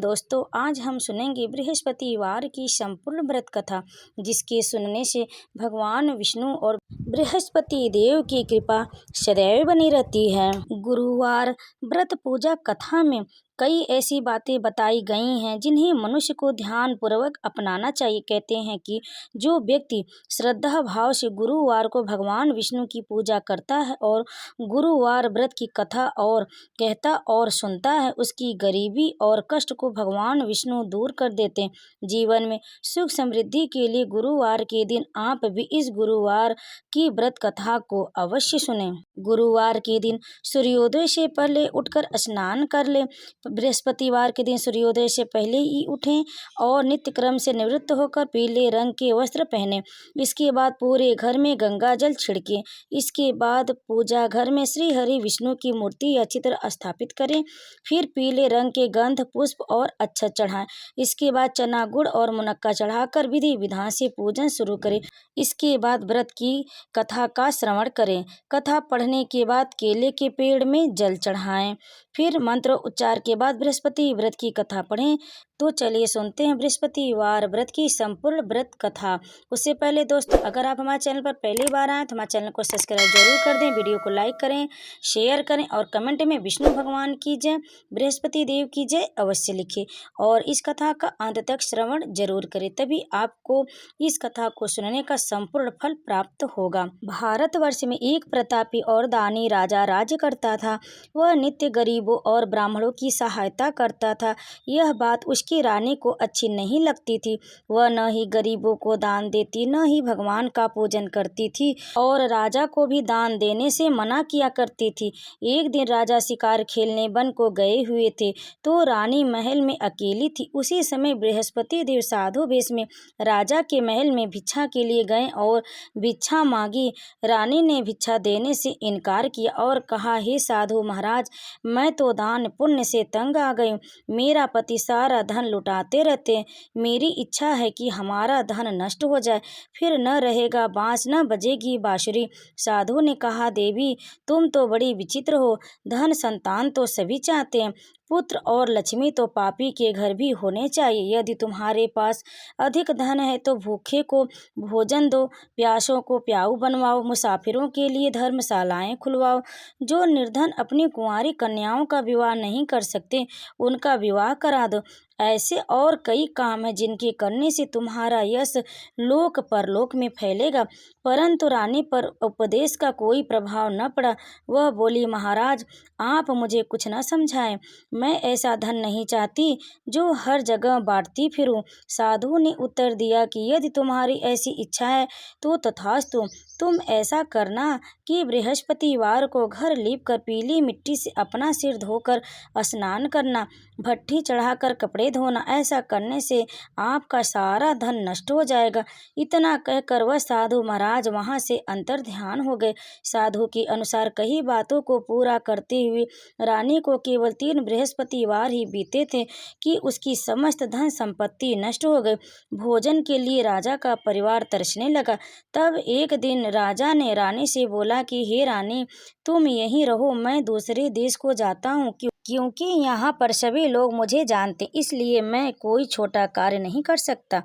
दोस्तों आज हम सुनेंगे बृहस्पतिवार की संपूर्ण व्रत कथा, जिसके सुनने से भगवान विष्णु और बृहस्पति देव की कृपा सदैव बनी रहती है। गुरुवार व्रत पूजा कथा में कई ऐसी बातें बताई गई हैं जिन्हें मनुष्य को ध्यान पूर्वक अपनाना चाहिए। कहते हैं कि जो व्यक्ति श्रद्धा भाव से गुरुवार को भगवान विष्णु की पूजा करता है और गुरुवार व्रत की कथा और कहता और सुनता है, उसकी गरीबी और कष्ट को भगवान विष्णु दूर कर देते हैं। जीवन में सुख समृद्धि के लिए गुरुवार के दिन आप भी इस गुरुवार की व्रत कथा को अवश्य सुनें। गुरुवार के दिन सूर्योदय से पहले उठकर स्नान कर लें। बृहस्पतिवार के दिन सूर्योदय से पहले ही उठें और नित्य क्रम से निवृत्त होकर पीले रंग के वस्त्र पहनें। इसके बाद पूरे घर में गंगा जल छिड़कें। इसके बाद पूजा घर में श्री हरि विष्णु की मूर्ति या चित्र स्थापित करें। फिर पीले रंग के गंध पुष्प और अक्षत चढ़ाएं। इसके बाद चना गुड़ और मुनक्का चढ़ाकर विधि विधान से पूजन शुरू करें। इसके बाद व्रत की कथा का श्रवण करें। कथा पढ़ने के बाद केले के पेड़ में जल चढ़ाएं। फिर मंत्र उच्चार के बाद बृहस्पति व्रत की कथा पढ़ें। तो चलिए सुनते हैं बृहस्पतिवार व्रत की संपूर्ण व्रत कथा। उससे पहले दोस्तों, अगर आप हमारे चैनल पर पहली बार आए तो हमारे चैनल को सब्सक्राइब जरूर कर दें, वीडियो को लाइक करें, शेयर करें और कमेंट में विष्णु भगवान की जय, बृहस्पति देव की जय अवश्य लिखें और इस कथा का अंत तक श्रवण जरूर करें, तभी आपको इस कथा को सुनने का संपूर्ण फल प्राप्त होगा। भारतवर्ष में एक प्रतापी और दानी राजा राज्य करता था। वह नित्य गरीबों और ब्राह्मणों की सहायता करता था। यह बात उसकी रानी को अच्छी नहीं लगती थी। वह न ही गरीबों को दान देती, न ही भगवान का पूजन करती थी और राजा को भी दान देने से मना किया करती थी। एक दिन राजा शिकार खेलने वन को गए हुए थे तो रानी महल में अकेली थी। उसी समय बृहस्पति देव साधु वेश में राजा के महल में भिक्षा के लिए गए और भिक्षा मांगी। रानी ने भिक्षा देने से इनकार किया और कहा, हे साधु महाराज, मैं तो दान पुण्य से तंग आ गई। मेरा पति सारा धन लुटाते रहते हैं। मेरी इच्छा है कि हमारा धन नष्ट हो जाए, फिर न रहेगा बांस, न बजेगी बांसुरी। साधु ने कहा, देवी तुम तो बड़ी विचित्र हो। धन संतान तो सभी चाहते हैं, पुत्र और लक्ष्मी तो पापी के घर भी होने चाहिए। यदि तुम्हारे पास अधिक धन है तो भूखे को भोजन दो, प्यासों को प्याऊ बनवाओ, मुसाफिरों के लिए धर्मशालाएं खुलवाओ। जो निर्धन अपनी कुंवारी कन्याओं का विवाह नहीं कर सकते, उनका विवाह करा दो। ऐसे और कई काम हैं जिनके करने से तुम्हारा यश लोक परलोक में फैलेगा। परंतु रानी पर उपदेश का कोई प्रभाव न पड़ा। वह बोली, महाराज आप मुझे कुछ न समझाएं। मैं ऐसा धन नहीं चाहती जो हर जगह बांटती फिरूं। साधु ने उत्तर दिया कि यदि तुम्हारी ऐसी इच्छा है तो तथास्तु। तुम ऐसा करना कि बृहस्पतिवार को घर लीपकर पीली मिट्टी से अपना सिर धोकर स्नान करना, भट्ठी चढ़ाकर कपड़े धोना। ऐसा करने से आपका सारा धन नष्ट हो जाएगा। इतना कहकर वह साधु महाराज वहां से अंतर ध्यान हो गए। साधु के अनुसार कई बातों को पूरा करते हुए रानी को केवल 3 बृहस्पतिवार ही बीते थे कि उसकी समस्त धन संपत्ति नष्ट हो गई। भोजन के लिए राजा का परिवार तरसने लगा। तब एक दिन राजा ने रानी से बोला कि हे रानी, तुम यहीं रहो, मैं दूसरे देश को जाता हूँ क्योंकि यहाँ पर सभी लोग मुझे जानते, इसलिए मैं कोई छोटा कार्य नहीं कर सकता।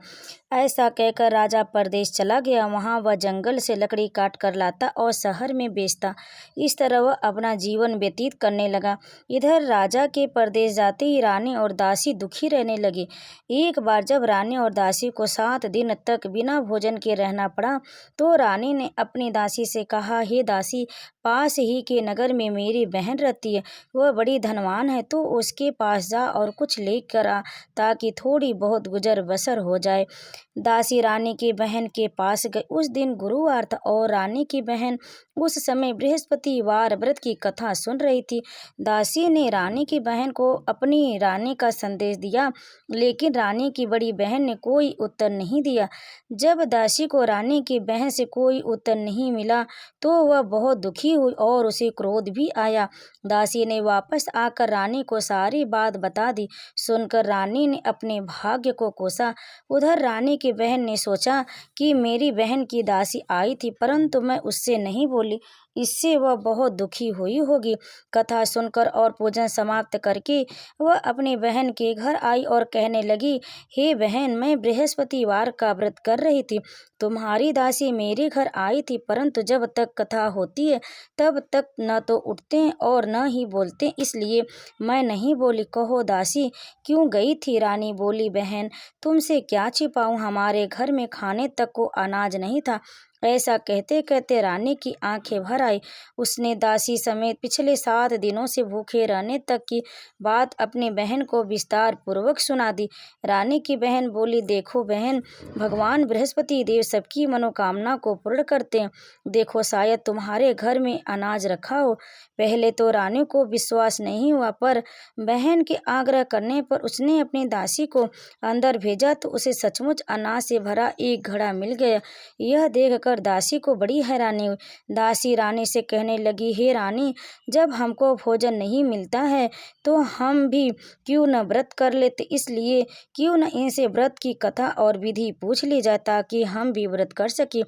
ऐसा कहकर राजा परदेश चला गया। वहाँ वह जंगल से लकड़ी काट कर लाता और शहर में बेचता। इस तरह वह अपना जीवन व्यतीत करने लगा। इधर राजा के परदेश जाते ही रानी और दासी दुखी रहने लगी। एक बार जब रानी और दासी को 7 दिन तक बिना भोजन के रहना पड़ा तो रानी ने अपनी दासी से कहा, हे दासी, पास ही के नगर में मेरी बहन रहती है, वह बड़ी धनवान है, तो उसके पास जा और कुछ लेकर आ ताकि थोड़ी बहुत गुजर बसर हो जाए। दासी रानी की बहन के पास गई। उस दिन गुरुवार था और रानी की बहन उस समय बृहस्पतिवार व्रत की कथा सुन रही थी। दासी ने रानी की बहन को अपनी रानी का संदेश दिया, लेकिन रानी की बड़ी बहन ने कोई उत्तर नहीं दिया। जब दासी को रानी की बहन से कोई उत्तर नहीं मिला तो वह बहुत दुखी हुई और उसे क्रोध भी आया। दासी ने वापस आकर रानी को सारी बात बता दी। सुनकर रानी ने अपने भाग्य को कोसा। उधर रानी की बहन ने सोचा कि मेरी बहन की दासी आई थी, परंतु मैं उससे नहीं बोली, इससे वह बहुत दुखी हुई होगी। कथा सुनकर और पूजन समाप्त करके वह अपनी बहन के घर आई और कहने लगी, हे बहन, मैं बृहस्पतिवार का व्रत कर रही थी। तुम्हारी दासी मेरे घर आई थी, परंतु जब तक कथा होती है तब तक न तो उठते और न ही बोलते, इसलिए मैं नहीं बोली। कहो दासी, क्यों गई थी? रानी बोली, बहन, तुमसे क्या छिपाऊं, हमारे घर में खाने तक को अनाज नहीं था। ऐसा कहते कहते रानी की आंखें भर आई। उसने दासी समेत पिछले 7 दिनों से भूखे रहने तक की बात अपनी बहन को विस्तार पूर्वक सुना दी। रानी की बहन बोली, देखो बहन, भगवान बृहस्पति देव सबकी मनोकामना को पूर्ण करते हैं। देखो, शायद तुम्हारे घर में अनाज रखा हो। पहले तो रानी को विश्वास नहीं हुआ, पर बहन के आग्रह करने पर उसने अपनी दासी को अंदर भेजा तो उसे सचमुच अनाज से भरा एक घड़ा मिल गया। यह देखकर दासी को बड़ी हैरानी हुई। दासी रानी से कहने लगी, हे रानी, जब हमको भोजन नहीं मिलता है तो हम भी क्यों न व्रत कर लेते, इसलिए क्यों न इनसे व्रत की कथा और विधि पूछ ली जाए ताकि हम भी व्रत कर सकें।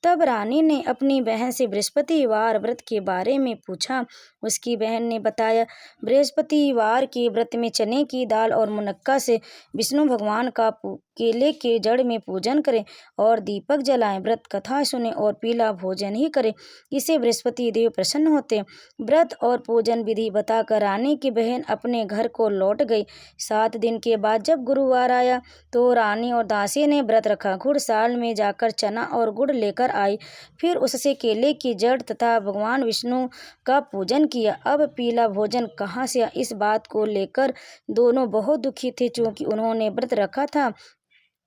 तब रानी ने अपनी बहन से बृहस्पतिवार व्रत के बारे में पूछा। उसकी बहन ने बताया, बृहस्पतिवार के व्रत में चने की दाल और मुनक्का से विष्णु भगवान का केले के जड़ में पूजन करें और दीपक जलाएं, व्रत कथा सुने और पीला भोजन ही करें। इससे बृहस्पति देव प्रसन्न होते हैं। व्रत और पूजन विधि बताकर रानी की बहन अपने घर को लौट गई। 7 दिन के बाद जब गुरुवार आया तो रानी और दासी ने व्रत रखा। घुड़साल में जाकर चना और गुड़ लेकर आई, फिर उससे केले की जड़ तथा भगवान विष्णु का पूजन किया। अब पीला भोजन कहाँ से, इस बात को लेकर दोनों बहुत दुखी थे। चूंकि उन्होंने व्रत रखा था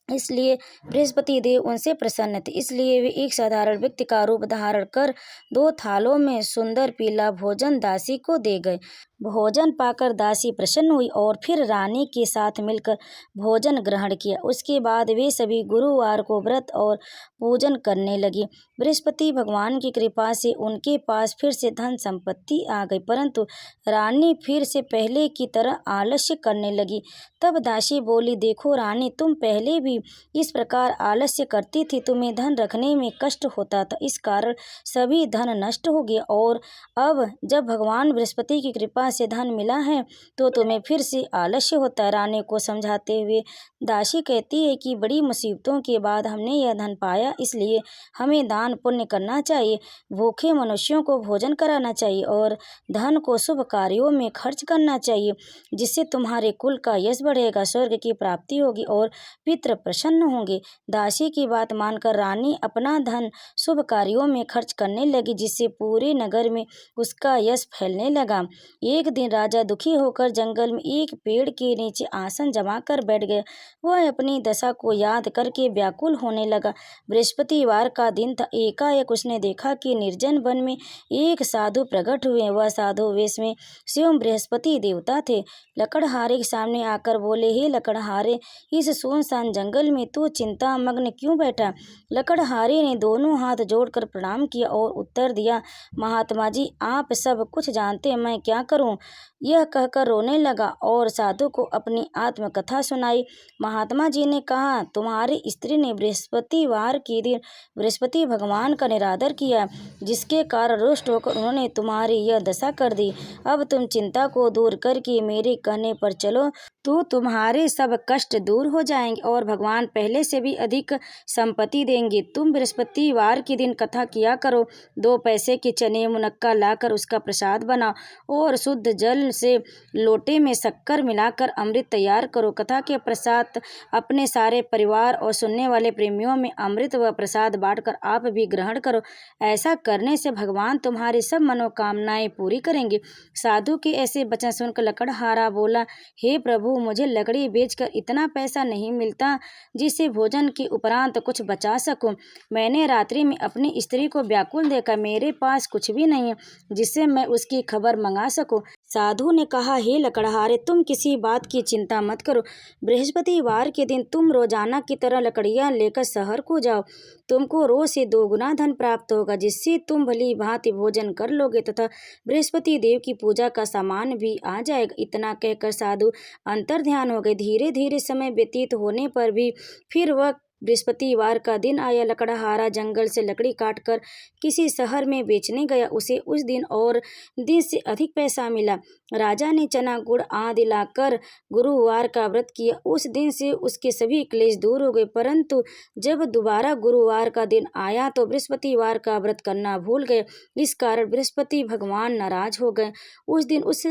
इसलिए बृहस्पति देव उनसे प्रसन्न थे, इसलिए वे एक साधारण व्यक्ति का रूप धारण कर 2 थालों में सुंदर पीला भोजन दासी को दे गए। भोजन पाकर दासी प्रसन्न हुई और फिर रानी के साथ मिलकर भोजन ग्रहण किया। उसके बाद वे सभी गुरुवार को व्रत और पूजन करने लगी। बृहस्पति भगवान की कृपा से उनके पास फिर से धन संपत्ति आ गई, परंतु रानी फिर से पहले की तरह आलस्य करने लगी। तब दासी बोली, देखो रानी, तुम पहले भी इस प्रकार आलस्य करती थी, तुम्हें धन रखने में कष्ट होता था, इस कारण सभी धन नष्ट हो गया, और अब जब भगवान बृहस्पति की कृपा से धन मिला है तो तुम्हें फिर से आलस्य होता है। रानी को समझाते हुए दासी कहती है कि बड़ी मुसीबतों के बाद हमने यह धन पाया, इसलिए हमें दान पुण्य करना चाहिए, भूखे मनुष्यों को भोजन कराना चाहिए और धन को शुभ कार्यों में खर्च करना चाहिए, जिससे तुम्हारे कुल का यश बढ़ेगा, स्वर्ग की प्राप्ति होगी और पितृ प्रसन्न होंगे। दासी की बात मानकर रानी अपना धन शुभ कार्यों में खर्च करने लगी, जिससे पूरे नगर में उसका यश फैलने लगा। एक दिन राजा दुखी होकर जंगल में एक पेड़ के नीचे आसन जमा कर बैठ गया। वह अपनी दशा को याद करके व्याकुल होने लगा। बृहस्पतिवार का दिन था। एकाएक उसने देखा कि निर्जन वन में एक साधु प्रकट हुए। वह साधु वेश में स्वयं बृहस्पति देवता थे। लकड़हारे के सामने आकर बोले, हे लकड़हारे, इस सुनसान जंगल में तू चिंता मग्न क्यों बैठा? लकड़हारे ने दोनों हाथ जोड़कर प्रणाम किया और उत्तर दिया, महात्मा जी, आप सब कुछ जानते हैं, मैं क्या करूं? यह कहकर रोने लगा और साधु को अपनी आत्मकथा सुनाई। महात्मा जी ने कहा, तुम्हारी स्त्री ने बृहस्पतिवार के दिन बृहस्पति भगवान का निरादर किया, जिसके कारण रुष्ट होकर उन्होंने तुम्हारी यह दशा कर दी। अब तुम चिंता को दूर करके मेरे कहने पर चलो तो तुम्हारे सब कष्ट दूर हो जाएंगे और भगवान पहले से भी अधिक संपत्ति देंगे। तुम बृहस्पतिवार के दिन कथा किया करो। 2 पैसे के चने मुनक्का लाकर उसका प्रसाद बनाओ और शुद्ध जल से लोटे में शक्कर मिलाकर अमृत तैयार करो। कथा के प्रसाद अपने सारे परिवार और सुनने वाले प्रेमियों में अमृत व प्रसाद बांटकर आप भी ग्रहण करो। ऐसा करने से भगवान तुम्हारी सब मनोकामनाएं पूरी करेंगे। साधु के ऐसे वचन सुनकर लकड़हारा बोला, हे प्रभु, मुझे लकड़ी बेचकर इतना पैसा नहीं मिलता जिससे भोजन के उपरांत कुछ बचा सकूं। मैंने रात्रि में अपनी स्त्री को व्याकुल देखा, मेरे पास कुछ भी नहीं है जिससे मैं उसकी खबर मंगा सकूं। साधु ने कहा, हे लकड़हारे, तुम किसी बात की चिंता मत करो। बृहस्पतिवार के दिन तुम रोजाना की तरह लकड़ियां लेकर शहर को जाओ। तुमको रोज से 2 गुना धन प्राप्त होगा, जिससे तुम भली भांति भोजन कर लोगे तथा बृहस्पति देव की पूजा का सामान भी आ जाएगा। इतना कहकर साधु अंतर ध्यान हो गए। धीरे धीरे समय व्यतीत होने पर भी फिर वह बृहस्पतिवार का दिन आया। लकड़हारा जंगल से लकड़ी काटकर किसी शहर में बेचने गया। उसे उस दिन और दिन से अधिक पैसा मिला। राजा ने चना गुड़ आदि लाकर गुरुवार का व्रत किया। उस दिन से उसके सभी क्लेश दूर हो गए। परंतु जब दोबारा गुरुवार का दिन आया तो बृहस्पतिवार का व्रत करना भूल गए। इस कारण बृहस्पति भगवान नाराज हो गए। उस दिन उस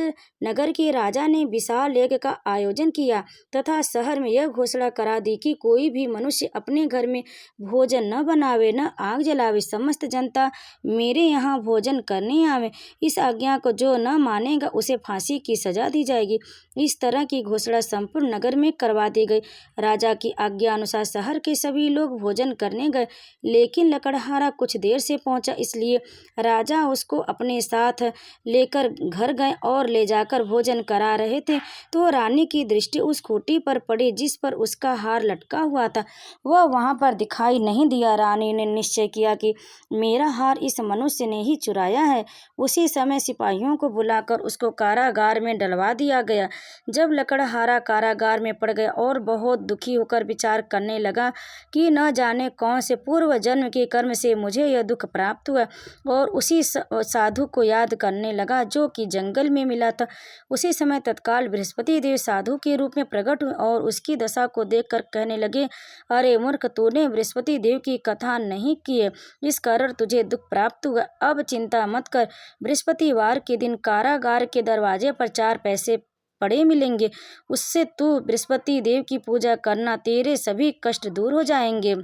नगर के राजा ने विशाल यज्ञ का आयोजन किया तथा शहर में यह घोषणा करा दी कि कोई भी मनुष्य अपने घर में भोजन न बनावे, न आग जलावे। समस्त जनता मेरे यहाँ भोजन करने आवे। इस आज्ञा को जो न मानेगा उसे फांसी की सजा दी जाएगी। इस तरह की घोषणा संपूर्ण नगर में करवा दी गई। राजा की आज्ञा अनुसार शहर के सभी लोग भोजन करने गए, लेकिन लकड़हारा कुछ देर से पहुंचा, इसलिए राजा उसको अपने साथ लेकर घर गए और ले जाकर भोजन करा रहे थे तो रानी की दृष्टि उस खूंटी पर पड़ी जिस पर उसका हार लटका हुआ था। वह वहां पर दिखाई नहीं दिया। रानी ने निश्चय किया कि मेरा हार इस मनुष्य ने ही चुराया है। उसी समय सिपाहियों को बुलाकर उसको कारागार में डलवा दिया गया। जब लकड़हारा कारागार में पड़ गया और बहुत दुखी होकर विचार करने लगा कि न जाने कौन से पूर्व जन्म के कर्म से मुझे यह दुख प्राप्त हुआ, और उसी साधु को याद करने लगा जो कि जंगल में मिला था। उसी समय तत्काल बृहस्पति देव साधु के रूप में प्रकट हुए और उसकी दशा को देखकर कहने लगे, अरे मूर्ख, तूने बृहस्पति देव की कथा नहीं की है, इस कारण तुझे दुख प्राप्त हुआ। अब चिंता मत कर। बृहस्पतिवार के दिन कारागार के दरवाजे पर 4 पैसे पड़े मिलेंगे। उससे तू बृहस्पति देव की पूजा करना, तेरे सभी कष्ट दूर हो जाएंगे।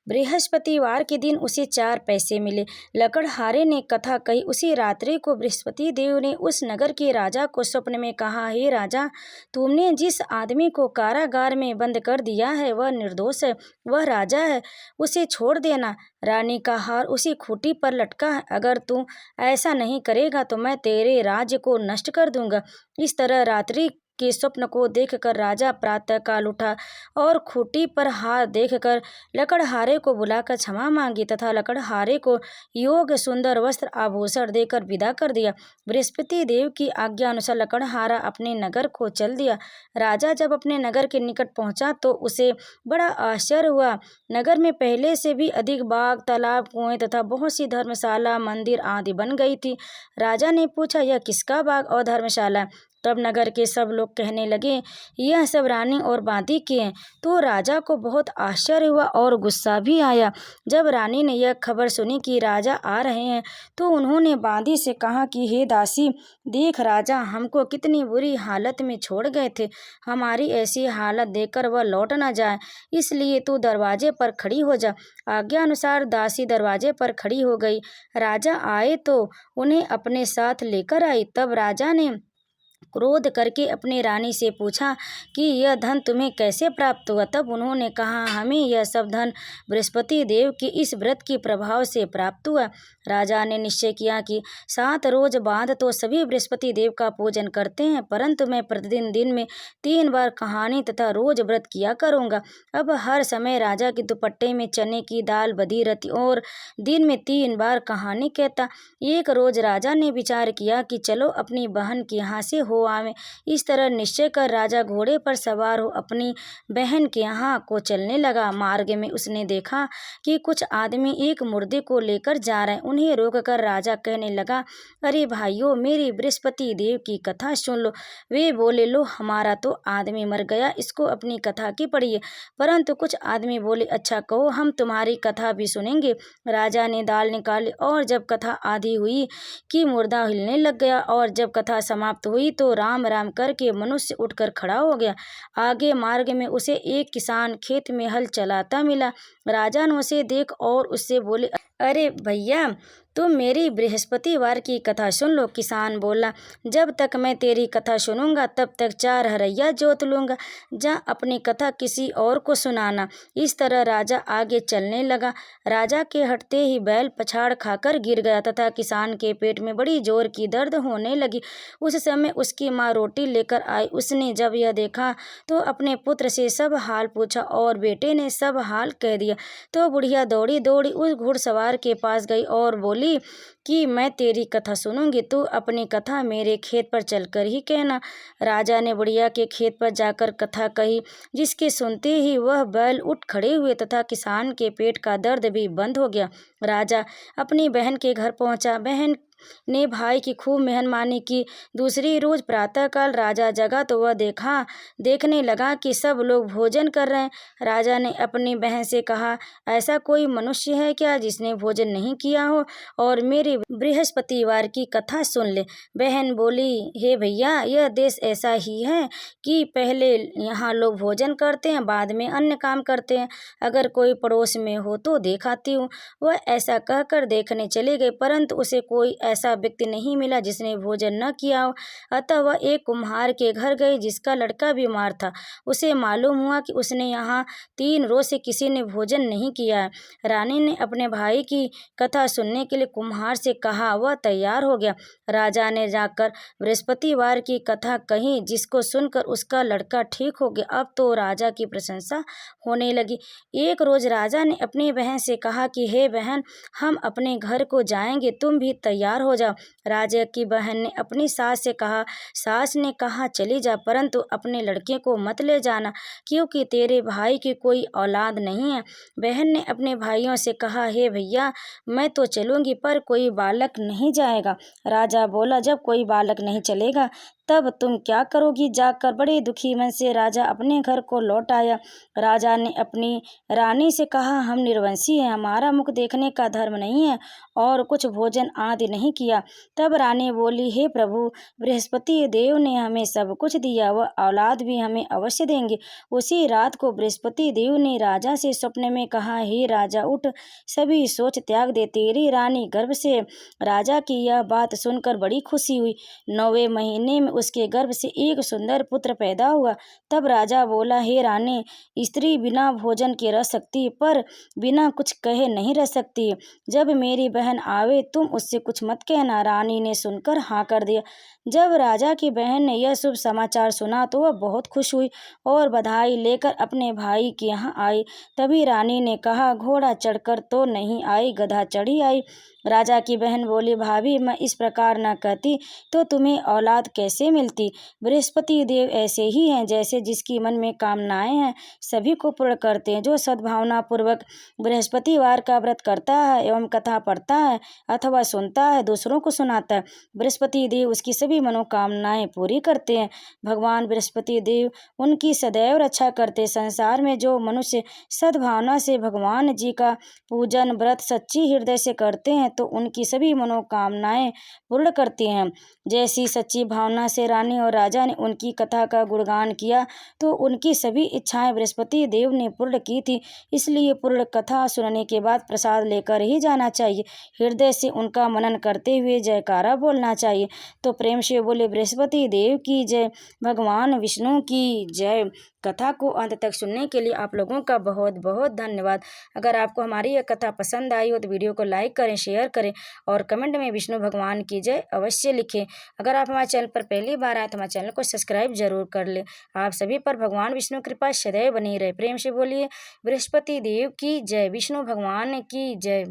बृहस्पतिवार के दिन उसे 4 पैसे मिले। लकड़हारे ने कथा कही। उसी रात्रि को बृहस्पति देव ने उस नगर के राजा को स्वप्न में कहा, हे राजा, तुमने जिस आदमी को कारागार में बंद कर दिया है वह निर्दोष है, वह राजा है, उसे छोड़ देना। रानी का हार उसी खूंटी पर लटका है। अगर तू ऐसा नहीं करेगा तो मैं तेरे राज्य को नष्ट कर दूंगा। इस तरह रात्रि के स्वप्न को देखकर राजा प्रातःकाल उठा और खूंटी पर हार देखकर लकड़हारे को बुलाकर क्षमा मांगी तथा लकड़हारे को योग्य सुंदर वस्त्र आभूषण देकर विदा कर दिया। बृहस्पति देव की आज्ञा अनुसार लकड़हारा अपने नगर को चल दिया। राजा जब अपने नगर के निकट पहुंचा तो उसे बड़ा आश्चर्य हुआ। नगर में पहले से भी अधिक बाग, तालाब, कुएं तथा बहुत सी धर्मशाला, मंदिर आदि बन गई थी। राजा ने पूछा, यह किसका बाग और धर्मशाला? तब नगर के सब लोग कहने लगे, यह सब रानी और बांदी के हैं। तो राजा को बहुत आश्चर्य हुआ और गुस्सा भी आया। जब रानी ने यह खबर सुनी कि राजा आ रहे हैं तो उन्होंने बांदी से कहा कि हे दासी, देख राजा हमको कितनी बुरी हालत में छोड़ गए थे। हमारी ऐसी हालत देखकर वह लौट न जाए, इसलिए तू दरवाजे पर खड़ी हो जा। आज्ञा अनुसार दासी दरवाजे पर खड़ी हो गई। राजा आए तो उन्हें अपने साथ लेकर आई। तब राजा ने क्रोध करके अपने रानी से पूछा कि यह धन तुम्हें कैसे प्राप्त हुआ? तब उन्होंने कहा, हमें यह सब धन बृहस्पति देव के इस व्रत के प्रभाव से प्राप्त हुआ। राजा ने निश्चय किया कि 7 रोज बाद तो सभी बृहस्पति देव का पूजन करते हैं, परंतु मैं प्रतिदिन दिन में 3 बार कहानी तथा रोज व्रत किया करूँगा। अब हर समय राजा के दुपट्टे में चने की दाल बधी रहती और दिन में 3 बार कहानी कहता। एक रोज राजा ने विचार किया कि चलो अपनी बहन के यहाँ से हो आवे। इस तरह निश्चय कर राजा घोड़े पर सवार हो अपनी बहन के यहाँ को चलने लगा। मार्ग में उसने देखा कि कुछ आदमी एक मुर्दे को लेकर जा रहे हैं। उन्हें रोककर राजा कहने लगा, अरे भाइयों, मेरी बृहस्पति देव की कथा सुन लो। वे बोले, लो हमारा तो आदमी मर गया, इसको अपनी कथा की पढ़िए। परंतु कुछ आदमी बोले, अच्छा कहो, हम तुम्हारी कथा भी सुनेंगे। राजा ने दाल निकाली और जब कथा आधी हुई कि मुर्दा हिलने लग गया, और जब कथा समाप्त हुई तो राम राम करके मनुष्य उठकर खड़ा हो गया। आगे मार्ग में उसे एक किसान खेत में हल चलाता मिला। राजा ने उसे देख और उससे बोले, अरे भैया, तुम मेरी बृहस्पतिवार की कथा सुन लो। किसान बोला, जब तक मैं तेरी कथा सुनूंगा तब तक 4 हरैया जोत लूंगा। जा अपनी कथा किसी और को सुनाना। इस तरह राजा आगे चलने लगा। राजा के हटते ही बैल पछाड़ खाकर गिर गया तथा किसान के पेट में बड़ी जोर की दर्द होने लगी। उस समय उसकी माँ रोटी लेकर आई। उसने जब यह देखा तो अपने पुत्र से सब हाल पूछा और बेटे ने सब हाल कह दिया। तो बुढ़िया दौड़ी दौड़ी उस घुड़सवार के पास गई और बोली, बोली कि मैं तेरी कथा सुनूंगी, तू अपनी कथा मेरे खेत पर चलकर ही कहना। राजा ने बुढ़िया के खेत पर जाकर कथा कही, जिसके सुनते ही वह बैल उठ खड़े हुए तथा किसान के पेट का दर्द भी बंद हो गया। राजा अपनी बहन के घर पहुंचा। बहन ने भाई की खूब मेहमानी की। दूसरी रोज प्रातःकाल राजा जगा तो वह देखने लगा कि सब लोग भोजन कर रहे हैं। राजा ने अपनी बहन से कहा, ऐसा कोई मनुष्य है क्या जिसने भोजन नहीं किया हो और मेरी बृहस्पतिवार की कथा सुन ले। बहन बोली, हे भैया, यह देश ऐसा ही है कि पहले यहाँ लोग भोजन करते हैं, बाद में अन्य काम करते हैं। अगर कोई पड़ोस में हो तो देखाती हूँ। वह ऐसा कहकर देखने चले गए, परंतु उसे कोई ऐसा व्यक्ति नहीं मिला जिसने भोजन न किया हो। अतः वह एक कुम्हार के घर गए जिसका लड़का बीमार था। उसे मालूम हुआ कि उसने यहाँ 3 रोज से किसी ने भोजन नहीं किया है। रानी ने अपने भाई की कथा सुनने के लिए कुम्हार से कहा। वह तैयार हो गया। राजा ने जाकर बृहस्पतिवार की कथा कही, जिसको सुनकर उसका लड़का ठीक हो गया। अब तो राजा की प्रशंसा होने लगी। एक रोज राजा ने अपनी बहन से कहा कि हे बहन, हम अपने घर को जाएंगे, तुम भी तैयार हो जाओ। राजा की बहन ने अपनी सास से कहा। सास ने कहा, चली जा, परंतु अपने लड़के को मत ले जाना, क्योंकि तेरे भाई की कोई औलाद नहीं है। बहन ने अपने भाइयों से कहा, हे भैया, मैं तो चलूंगी, पर कोई बालक नहीं जाएगा। राजा बोला, जब कोई बालक नहीं चलेगा तब तुम क्या करोगी। जाकर बड़े दुखी मन से राजा अपने घर को लौट आया। राजा ने अपनी रानी से कहा, हम निर्वंशी हैं, हमारा मुख देखने का धर्म नहीं है और कुछ भोजन आदि नहीं किया। तब रानी बोली, हे प्रभु, बृहस्पति देव ने हमें सब कुछ दिया, वह औलाद भी हमें अवश्य देंगे। उसी रात को बृहस्पति देव ने राजा से स्वप्न में कहा, हे राजा, उठ, सभी सोच त्याग दे। तेरी रानी गर्भ से। राजा की यह बात सुनकर बड़ी खुशी हुई। 9वें महीने में उसके गर्भ से एक सुंदर पुत्र पैदा हुआ। तब राजा बोला, हे रानी, स्त्री बिना भोजन के रह सकती, पर बिना कुछ कहे नहीं रह सकती। जब मेरी बहन आवे तुम उससे कुछ मत कहना। रानी ने सुनकर हाँ कर दिया। जब राजा की बहन ने यह शुभ समाचार सुना तो वह बहुत खुश हुई और बधाई लेकर अपने भाई के यहाँ आई। तभी रानी ने कहा, घोड़ा चढ़कर तो नहीं आई, गधा चढ़ी आई। राजा की बहन बोली, भाभी, मैं इस प्रकार न कहती तो तुम्हें औलाद कैसे मिलती। बृहस्पति देव ऐसे ही हैं, जैसे जिसकी मन में कामनाएं हैं सभी को पूर्ण करते हैं। जो सद्भावना पूर्वक बृहस्पतिवार का व्रत करता है एवं कथा पढ़ता है अथवा सुनता है, दूसरों को सुनाता है, बृहस्पति देव उसकी सभी मनोकामनाएं पूरी करते हैं। भगवान बृहस्पति देव उनकी सदैव रक्षा करते। संसार में जो मनुष्य सद्भावना से भगवान जी का पूजन व्रत सच्ची हृदय से करते हैं तो उनकी सभी मनोकामनाएं पूर्ण करती हैं। जैसी सच्ची भावना से रानी और राजा ने उनकी कथा का गुणगान किया तो उनकी सभी इच्छाएं बृहस्पति देव ने पूर्ण की थी। इसलिए पूर्ण कथा सुनने के बाद प्रसाद लेकर ही जाना चाहिए। हृदय से उनका मनन करते हुए जयकारा बोलना चाहिए। तो प्रेम से बोले, बृहस्पति देव की जय, भगवान विष्णु की जय। कथा को अंत तक सुनने के लिए आप लोगों का बहुत बहुत धन्यवाद। अगर आपको हमारी यह कथा पसंद आई हो तो वीडियो को लाइक करें, शेयर करें और कमेंट में विष्णु भगवान की जय अवश्य लिखें। अगर आप हमारे चैनल पर पहली बार आए तो हमारे चैनल को सब्सक्राइब जरूर कर लें। आप सभी पर भगवान विष्णु कृपा सदैव बनी रहे। प्रेम से बोलिए, बृहस्पति देव की जय, विष्णु भगवान की जय।